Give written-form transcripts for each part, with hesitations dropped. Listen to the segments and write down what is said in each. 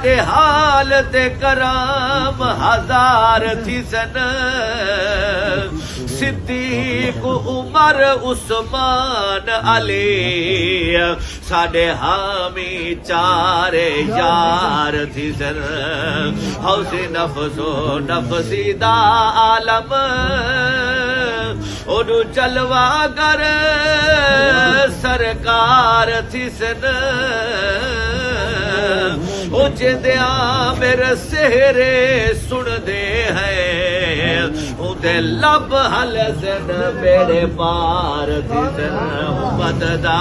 ساڈے حال تے کرام ہزار تھی سن صدیق عمر عثمان علی ساڈے حامی چار یار تھی سن حوث نفس و نفسی دا عالم اُنہوں جلوہ گر سرکار تھی سن او جدیاں میرے سہرے سن دے ہیں او دے لب حل سن میرے پار تھی سن امت دا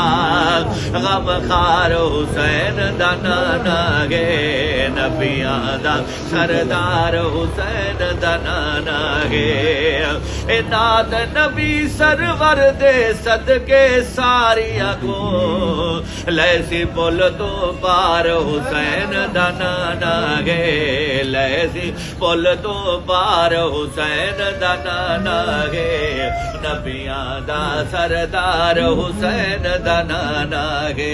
غم خار حسین دا نانا گے نبیاں دا سردار حسین دا نانا گے نات نبی سرور دے صدقے ساری اگوں لیسی بول تو پار حسین دا نانا گے لیسی بول تو پار حسین دا نانا گے نبیاں دا سردار حسین دا نانا گے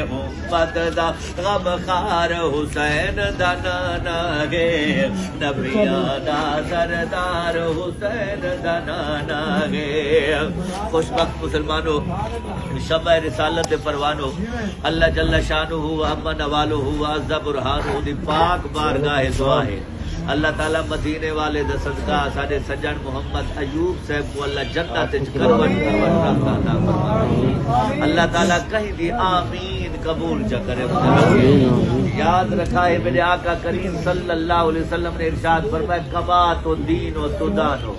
امت دا غم خار حسین دا نانا گے نبیاں دا سردار حسین دا نانا گے خوش وقت مسلمانوں شمع رسالت پروانو اللہ جل شانہ ہوا اما نوالو ہوا عز برہانو دی پاک بارگاہ دعا ہے اللہ تعالیٰ مدینے والے دا صدقہ ساڑھے سجن محمد ایوب صاحب کو اللہ جنت کروٹ رکھتا تھا اللہ تعالیٰ کہیں دی آمین قبول چا کرے یاد رکھا ہے میرے آقا کریم صلی اللہ علیہ وسلم نے ارشاد فرمایا کما تو دین و تو دانو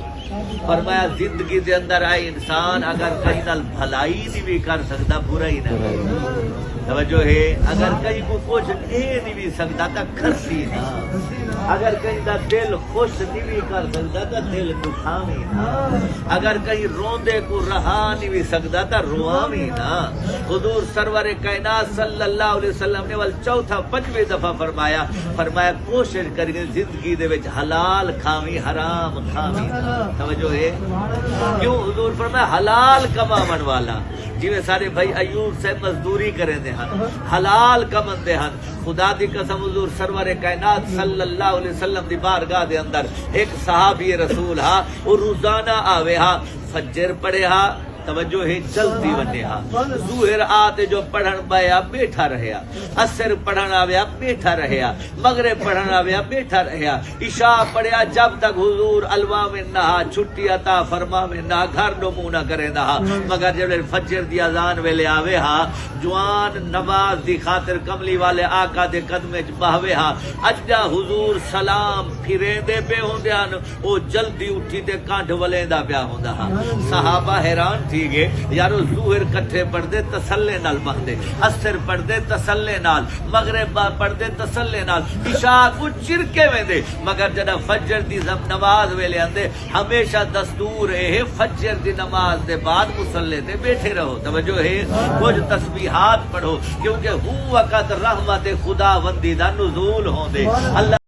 فرمایا زندگی دے اندر آئے انسان اگر کہیں نال بھلائی نہیں بھی کر سکتا برا ہی نہ توجہ ہے اگر کہیں کو کچھ نہیں بھی سکتا تا کھرسی نہ اگر کہیں دا دل خوش نہیں بھی کر سکتا تا دل دکھاوی نہ اگر کہیں روندے کو رہا نہیں بھی سکتا تا رواوی نہ حضور سرور کائنات صلی اللہ علیہ وسلم نے چوتھا پنجویں دفعہ فرمایا کوشش کری زندگی دے وچ حلال کھاوی حرام کھاوی نہ توجہ ہے کیوں حضور فرمایا حلال کماون والا جویں سارے بھائی ایوب سے مزدوری کریں دے ہن حلال کمن دے ہن خدا دی قسم حضور سرور کائنات صلی اللہ علیہ وسلم دی بارگاہ دے اندر ایک صحابی رسول ہا وہ روزانہ آوے ہا فجر پڑھے ہا توجہ ہے جلدی ونڈے ہا ظہر آتے جو پڑھن بایا بیٹھا رہیا عصر پڑھن آویا بیٹھا رہیا مغرب پڑھن آویا بیٹھا رہیا عشاء پڑھیا جب تک حضور الوا میں نہا چھٹی عطا فرما میں نہ گھر نو منہ نہ کرے نہا مگر جب فجر دی اذان ویلے آوے ہا جوان نماز دی خاطر کملی والے آقا دے قدمے چ بہوے ہا اجا حضور سلام پھرے دے پہ ہوندے ہن او جلدی اٹھی تے کانڈ ولیندا پیا ہوندا ہا صحابہ حیران تھی گے یارو ظہر کٹھے پڑھ دے تسلے نال بندے عصر پڑھ دے تسلے نال مغرب پڑھ دے تسلے نال عشاء کو چرکے میں دے مگر جنا فجر دی نماز ویلے اندے ہمیشہ دستور ہے فجر دی نماز دے بعد مصلی تے بیٹھے رہو توجہ ہے کچھ تسبیحات پڑھو کیونکہ ہو وقت رحمت خدا وندی دا نزول ہوندے اللہ